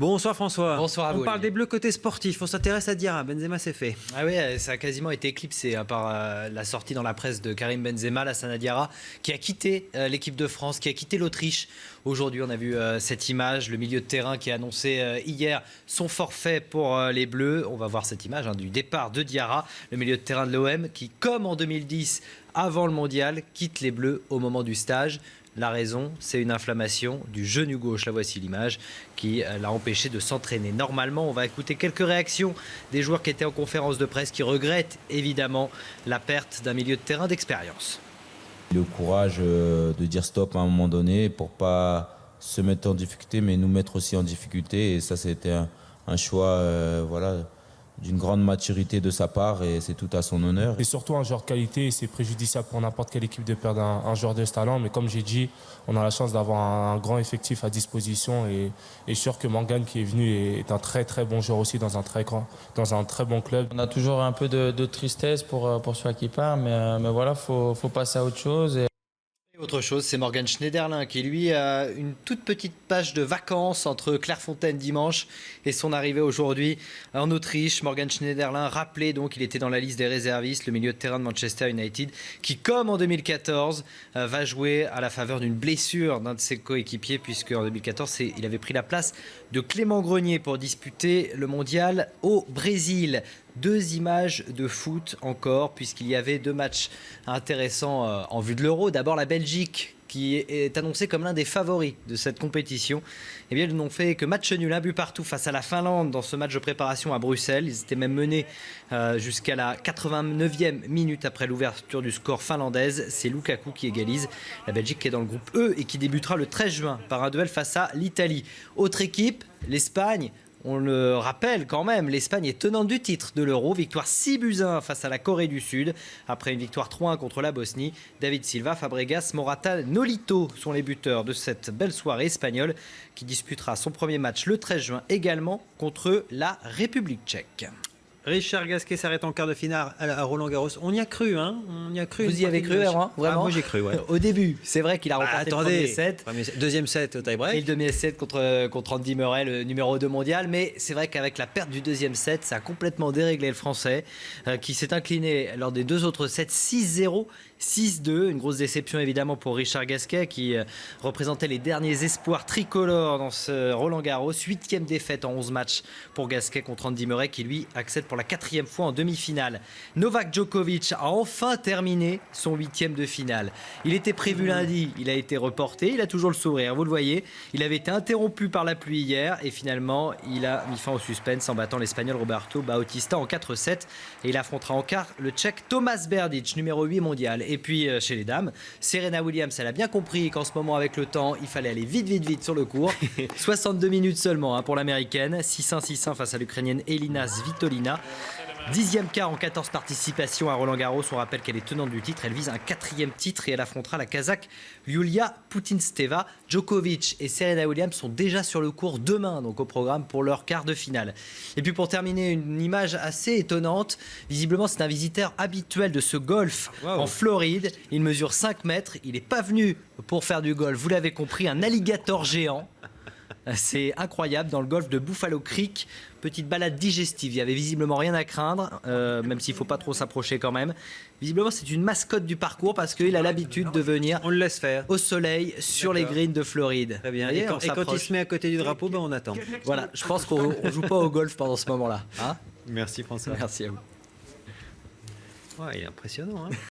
Bonsoir François. Bonsoir à vous. On parle des Bleus côté sportif, on s'intéresse à Diarra. Benzema c'est fait. Ah oui, ça a quasiment été éclipsé par la sortie dans la presse de Karim Benzema, Lassana Diarra, qui a quitté l'équipe de France, qui a quitté l'Autriche. Aujourd'hui, on a vu cette image, le milieu de terrain qui a annoncé hier son forfait pour les Bleus. On va voir cette image du départ de Diarra, le milieu de terrain de l'OM, qui, comme en 2010, avant le mondial, quitte les Bleus au moment du stage. La raison, c'est une inflammation du genou gauche, la voici l'image, qui l'a empêché de s'entraîner. Normalement, on va écouter quelques réactions des joueurs qui étaient en conférence de presse, qui regrettent évidemment la perte d'un milieu de terrain d'expérience. Le courage de dire stop à un moment donné pour pas se mettre en difficulté, mais nous mettre aussi en difficulté. Et ça, c'était un choix d'une grande maturité de sa part et c'est tout à son honneur. C'est surtout un joueur de qualité et c'est préjudiciable pour n'importe quelle équipe de perdre un joueur de ce talent. Mais comme j'ai dit, on a la chance d'avoir un grand effectif à disposition et je suis sûr que Morgan qui est venu est un très très bon joueur aussi dans un très bon club. On a toujours un peu de tristesse pour celui qui part, mais voilà, faut passer à autre chose. Autre chose, c'est Morgan Schneiderlin qui, lui, a une toute petite page de vacances entre Clairefontaine dimanche et son arrivée aujourd'hui en Autriche. Morgan Schneiderlin, rappelé donc, il était dans la liste des réservistes, le milieu de terrain de Manchester United, qui, comme en 2014, va jouer à la faveur d'une blessure d'un de ses coéquipiers, puisque en 2014, il avait pris la place de Clément Grenier pour disputer le mondial au Brésil. Deux images de foot encore, puisqu'il y avait deux matchs intéressants en vue de l'Euro. D'abord la Belgique, qui est annoncée comme l'un des favoris de cette compétition. Eh bien, ils n'ont fait que match nul, un but partout face à la Finlande dans ce match de préparation à Bruxelles. Ils étaient même menés jusqu'à la 89e minute après l'ouverture du score finlandaise. C'est Lukaku qui égalise. La Belgique qui est dans le groupe E et qui débutera le 13 juin par un duel face à l'Italie. Autre équipe, l'Espagne. On le rappelle quand même, l'Espagne est tenante du titre de l'Euro. Victoire 6-1 face à la Corée du Sud. Après une victoire 3-1 contre la Bosnie, David Silva, Fabregas, Morata, Nolito sont les buteurs de cette belle soirée espagnole qui disputera son premier match le 13 juin également contre la République tchèque. Richard Gasquet s'arrête en quart de finale à Roland-Garros. On y a cru, hein. On y a cru. Vous y avez cru, vraiment? Moi j'ai cru, ouais. Au début, c'est vrai qu'il a remporté le premier set. Deuxième set au tie-break. Et le deuxième set contre Andy Murray, le numéro 2 mondial. Mais c'est vrai qu'avec la perte du deuxième set, ça a complètement déréglé le Français, qui s'est incliné lors des deux autres sets 6-0, 6-2. Une grosse déception évidemment pour Richard Gasquet, qui représentait les derniers espoirs tricolores dans ce Roland-Garros. 8e défaite en 11 matchs pour Gasquet contre Andy Murray, qui lui accède pour la 4e fois en demi-finale. Novak Djokovic a enfin terminé son 8e de finale. Il était prévu lundi, il a été reporté, il a toujours le sourire, vous le voyez. Il avait été interrompu par la pluie hier et finalement il a mis fin au suspense en battant l'Espagnol Roberto Bautista en 4-7 et il affrontera en quart le Tchèque Tomas Berdych, numéro 8 mondial. Et puis chez les dames, Serena Williams, elle a bien compris qu'en ce moment avec le temps, il fallait aller vite sur le court. 62 minutes seulement pour l'américaine, 6-1, 6-1 face à l'Ukrainienne Elina Svitolina. 10e quart en 14 participations à Roland-Garros. On rappelle qu'elle est tenante du titre. Elle vise un 4e titre et elle affrontera la Kazakh Yulia Putintseva. Djokovic et Serena Williams sont déjà sur le court demain, donc au programme pour leur quart de finale. Et puis pour terminer, une image assez étonnante. Visiblement, c'est un visiteur habituel de ce golf en Floride. Il mesure 5 mètres. Il n'est pas venu pour faire du golf. Vous l'avez compris, un alligator géant. C'est incroyable, dans le golfe de Buffalo Creek. Petite balade digestive, il n'y avait visiblement rien à craindre, même s'il ne faut pas trop s'approcher quand même. Visiblement, c'est une mascotte du parcours parce qu'il a l'habitude de venir on le laisse faire au soleil sur les greens de Floride. Très bien. Et quand il se met à côté du drapeau, on attend. Voilà, je pense qu'on ne joue pas au golf pendant ce moment-là. Hein? Merci François. Merci à vous. Ouais, il est impressionnant. Hein.